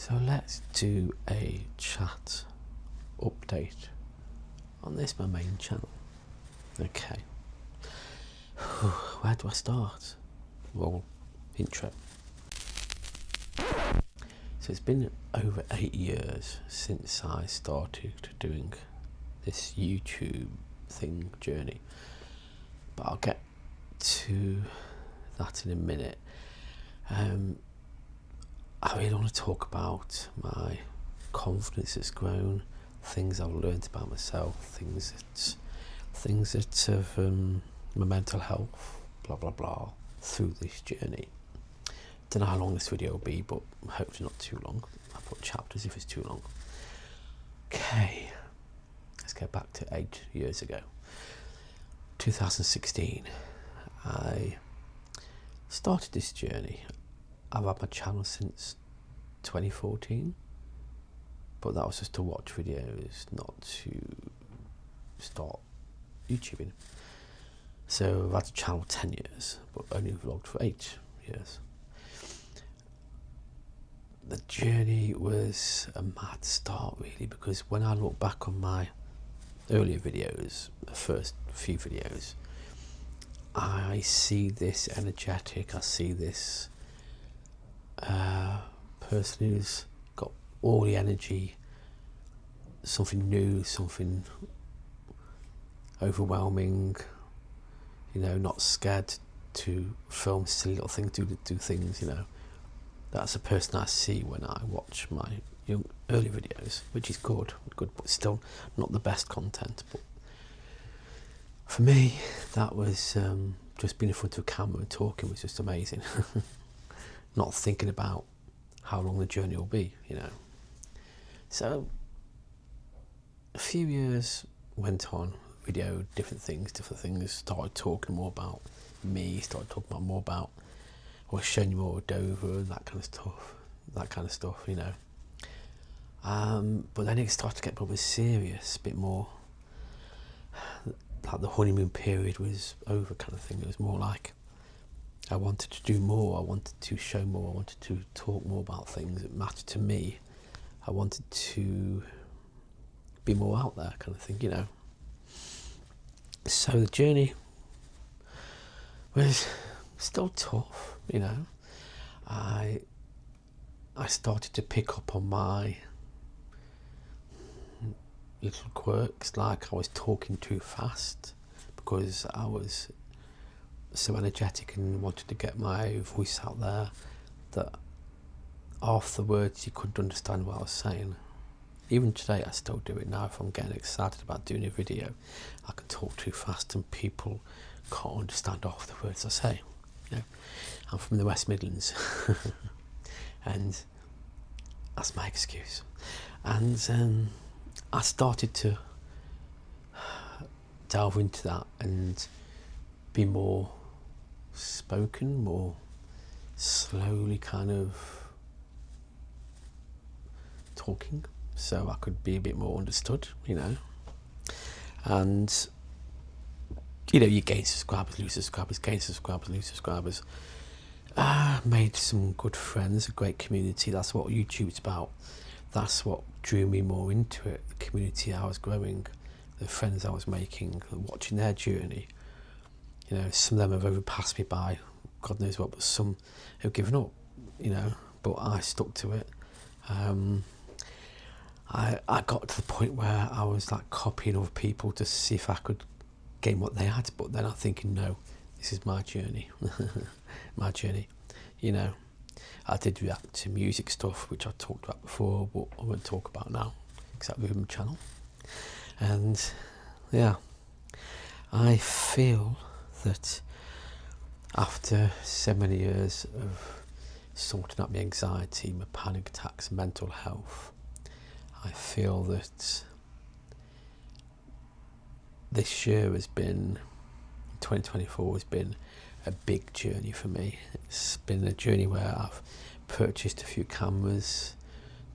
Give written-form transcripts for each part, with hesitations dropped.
So let's do a chat update on this, my main channel. Okay. Where do I start? Well, intro. So it's been over 8 years since I started doing this YouTube thing journey, but I'll get to that in a minute. I really want to talk about my confidence that's grown, things I've learned about myself, things that have my mental health, blah blah blah, through this journey. Don't know how long this video will be, but hopefully not too long. I put chapters if it's too long. Okay, let's go back to 8 years ago. 2016, I started this journey. I've had my channel since 2014, but that was just to watch videos, not to start YouTubing. So I've had a channel 10 years, but only vlogged for 8 years. The journey was a mad start, really, because when I look back on my earlier videos, the first few videos, I see this energetic, I see this person who's got all the energy, something new, something overwhelming, you know, not scared to film silly little things, do things, you know. That's the person I see when I watch my early videos, which is good, but still not the best content. But for me, that was just being in front of a camera and talking was just amazing. Not thinking about how long the journey will be, you know. So a few years went on, videoed different things, started talking more about me, started talking about more about, or showing you more of Dover and that kind of stuff, you know. But then it started to get probably serious, a bit more like the honeymoon period was over kind of thing. It was more like I wanted to do more, I wanted to show more, I wanted to talk more about things that mattered to me. I wanted to be more out there kind of thing, you know. So the journey was still tough, you know. I started to pick up on my little quirks, like I was talking too fast because I was so energetic and wanted to get my voice out there that half the words you couldn't understand what I was saying. Even today I still do it now. If I'm getting excited about doing a video, I can talk too fast and people can't understand half the words I say. You know, I'm from the West Midlands and that's my excuse. And I started to delve into that and be more spoken, more slowly kind of talking, so I could be a bit more understood, you know. And you know, you gain subscribers, lose subscribers, gain subscribers, lose subscribers. Made some good friends, a great community. That's what YouTube's about. That's what drew me more into it, the community I was growing, the friends I was making, watching their journey. You know, some of them have overpassed me by God knows what, but some have given up, you know, but I stuck to it. I got to the point where I was like copying other people to see if I could gain what they had, but then I'm thinking, no, this is my journey. My journey, you know. I did react to music stuff, which I talked about before, but I won't talk about now, except within my channel. And yeah, I feel that after so many years of sorting out my anxiety, my panic attacks, mental health, I feel that this year has been, 2024 has been a big journey for me. It's been a journey where I've purchased a few cameras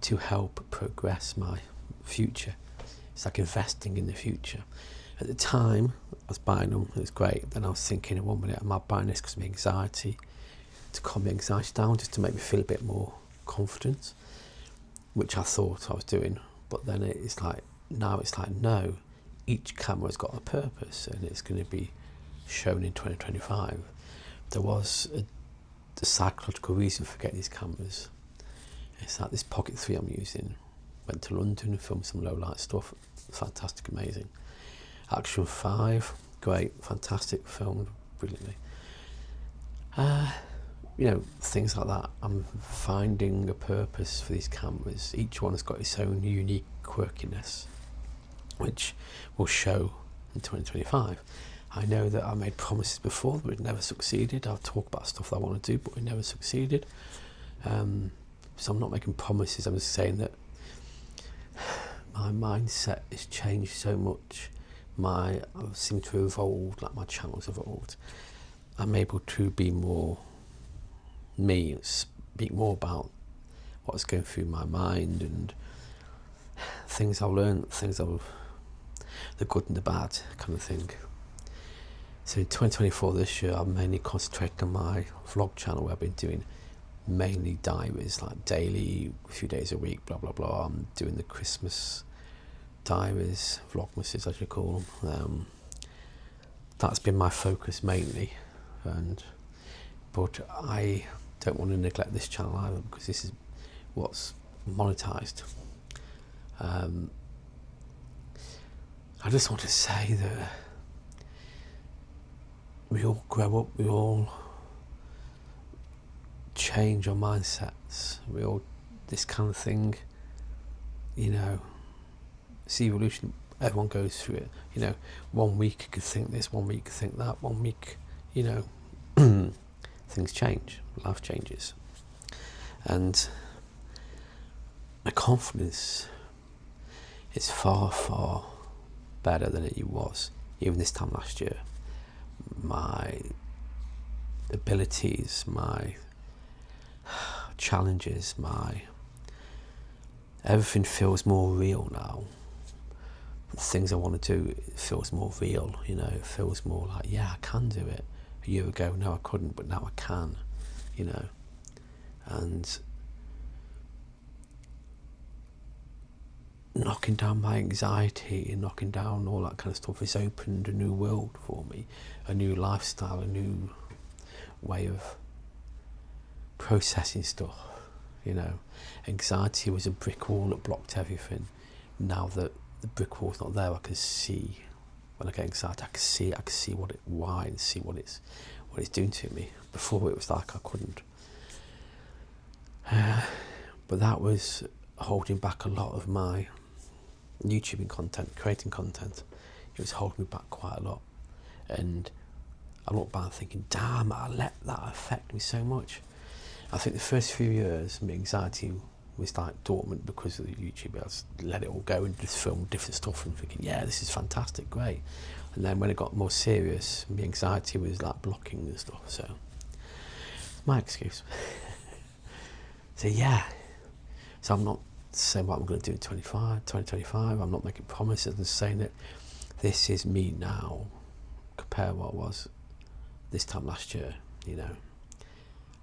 to help progress my future. It's like investing in the future. At the time I was buying them, it was great. Then I was thinking in 1 minute, am I buying this because of my anxiety, to calm my anxiety down, just to make me feel a bit more confident? which I thought I was doing, but then now it's like no, each camera's got a purpose, and it's going to be shown in 2025. There was a psychological reason for getting these cameras. It's like this Pocket 3 I'm using. Went to London and filmed some low light stuff. Fantastic, amazing. Action 5, great, fantastic, filmed brilliantly. Things like that. I'm finding a purpose for these cameras. Each one has got its own unique quirkiness, which will show in 2025. I know that I made promises before, but it never succeeded. I'll talk about stuff that I want to do, but it never succeeded. So I'm not making promises. I'm just saying that my mindset has changed so much. I seem to have evolved, like my channel's evolved. I'm able to be more me, speak more about what's going through my mind and things I've learned, the good and the bad kind of thing. So in 2024 this year, I'm mainly concentrating on my vlog channel where I've been doing mainly diaries, like daily, a few days a week, blah, blah, blah. I'm doing the Christmas diaries, vlogmases as you call them. That's been my focus mainly, but I don't want to neglect this channel either, because this is what's monetized. I just want to say that we all grow up, we all change our mindsets, we all, this kind of thing, it's evolution. Everyone goes through it. 1 week you could think this, 1 week you could think that, 1 week, things change, life changes. And my confidence is far, far better than it was, even this time last year. My abilities, my challenges, everything feels more real now. The things I want to do, it feels more real, it feels more like, yeah, I can do it. A year ago, no, I couldn't, but now I can, and knocking down my anxiety and knocking down all that kind of stuff has opened a new world for me, a new lifestyle, a new way of processing stuff. Anxiety was a brick wall that blocked everything. Now that the brick wall's not there, I can see. When I get anxiety, I can see why, and see what it's doing to me. Before it was like I couldn't. But that was holding back a lot of my YouTubing content, creating content. It was holding me back quite a lot. And I look back thinking, damn, I let that affect me so much. I think the first few years, my anxiety was like dormant because of the YouTube. I just let it all go and just film different stuff and thinking, yeah, this is fantastic, great. And then when it got more serious, my anxiety was like blocking and stuff. So, my excuse. So yeah, so I'm not saying what I'm going to do in 2025. I'm not making promises. I'm saying that this is me now, compared to what I was this time last year.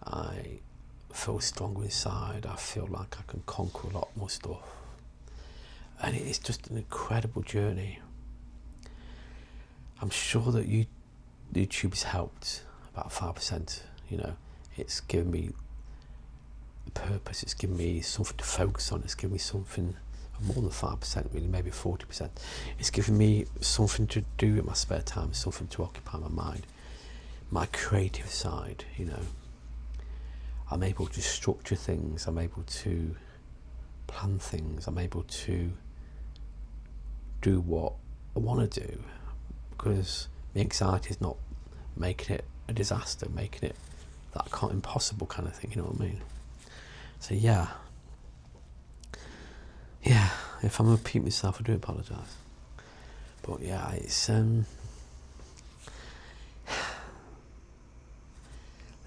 I feel stronger inside. I feel like I can conquer a lot more stuff, and it is just an incredible journey. I'm sure that YouTube has helped about 5%. It's given me a purpose. It's given me something to focus on. It's given me something more than 5%, really, maybe 40%. It's given me something to do in my spare time, something to occupy my mind, my creative side. I'm able to structure things. I'm able to plan things. I'm able to do what I want to do, because the anxiety is not making it a disaster, making it that impossible kind of thing. You know what I mean? So yeah, if I'm repeating myself, I do apologise. But yeah, it's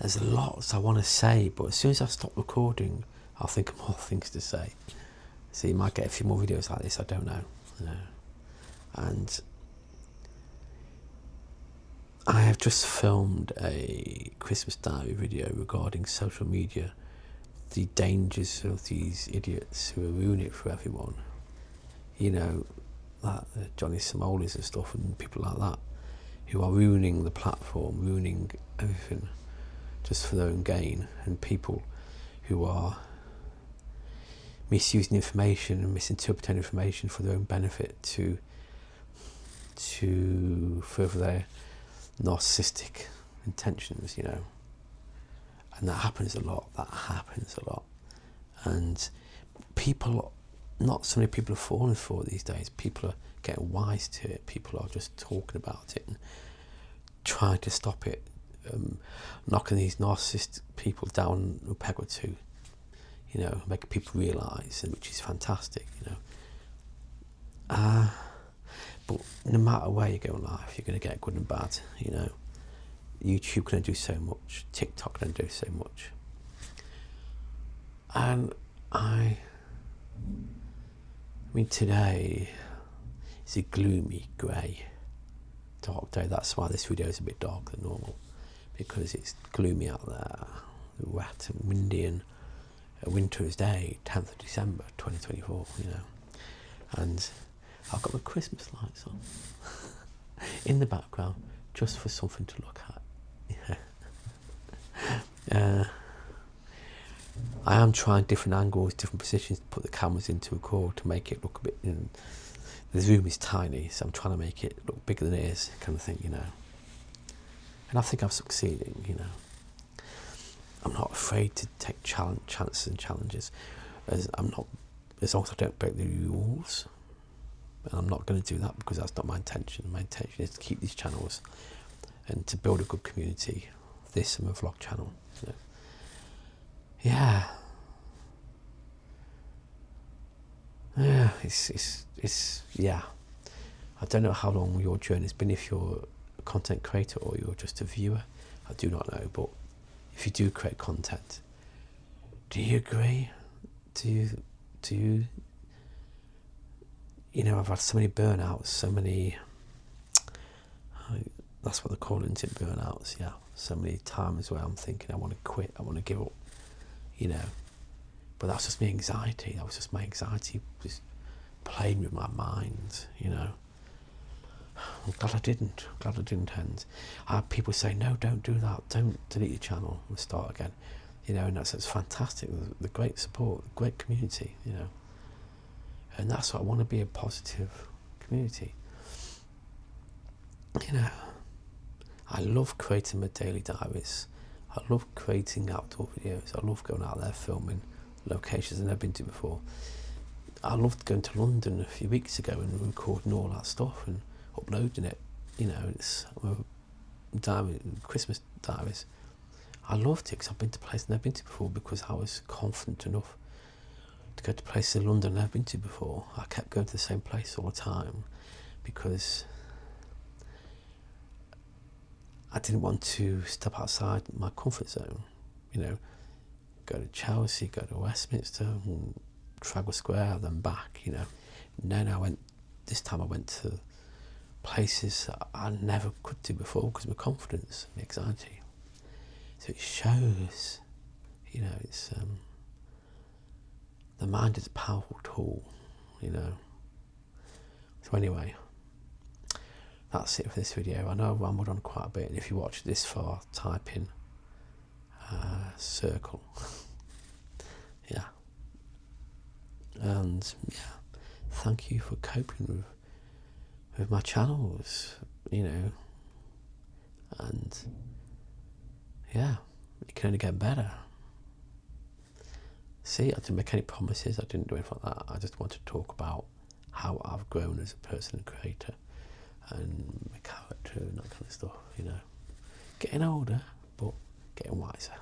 there's lots I want to say, but as soon as I stop recording, I'll think of more things to say. So you might get a few more videos like this, I don't know. And I have just filmed a Christmas diary video regarding social media the dangers of these idiots who are ruining it for everyone. You know, like Johnny Simolis and stuff, and people like that, who are ruining the platform, ruining everything, just for their own gain, and people who are misusing information and misinterpreting information for their own benefit to further their narcissistic intentions, you know. And that happens a lot. And people, not so many people are falling for it these days. People are getting wise to it. People are just talking about it and trying to stop it, knocking these narcissist people down a peg or two, you know, making people realise, which is fantastic, you know. But no matter where you go in life, you're going to get good and bad, you know. YouTube can do so much, TikTok can do so much. And I mean, today is a gloomy, grey, dark day. That's why this video is a bit darker than normal, because it's gloomy out there, wet and windy, and a winter's day, 10th of December 2024, you know. And I've got my Christmas lights on in the background, just for something to look at. I am trying different angles, different positions to put the cameras in to record, to make it look a bit, you know, the room is tiny, so I'm trying to make it look bigger than it is, kind of thing, you know. And I think I'm succeeding, you know. I'm not afraid to take chances and challenges, as long as I don't break the rules. And I'm not going to do that, because that's not my intention. My intention is to keep these channels and to build a good community. This and my vlog channel, you know. Yeah, it's yeah. I don't know how long your journey's been, if you're a content creator or you're just a viewer. I do not know, but if you do create content, do you agree? Do you? You know, I've had so many burnouts, so many. That's what they're calling it, burnouts. Yeah, so many times where I'm thinking I want to quit, I want to give up. You know, but that's just my anxiety. That was just my anxiety, just playing with my mind. You know, I'm glad I didn't. And I had people say, "No, don't do that. Don't delete your channel and start again." You know, and that's fantastic. The great support, the great community. You know, and that's what I want to be, a positive community. You know, I love creating my daily diaries. I love creating outdoor videos. I love going out there filming locations I've never been to before. I loved going to London a few weeks ago and recording all that stuff and uploading it. You know, it's Christmas diaries. I loved it because I've been to places I've never been to before, because I was confident enough to go to places in London I've never been to before. I kept going to the same place all the time because I didn't want to step outside my comfort zone, you know, go to Chelsea, go to Westminster, Trafalgar Square, then back, you know. And then this time I went to places that I never could do before because of my confidence, my anxiety. So it shows, you know, it's, the mind is a powerful tool, you know. So anyway, that's it for this video. I know I rambled on quite a bit, and if you watch this far, type in circle. Yeah. And yeah, thank you for coping with my channels, you know. And yeah, it can only get better. See, I didn't make any promises, I didn't do anything like that. I just want to talk about how I've grown as a person and creator, and my character and that kind of stuff, you know. Getting older, but getting wiser.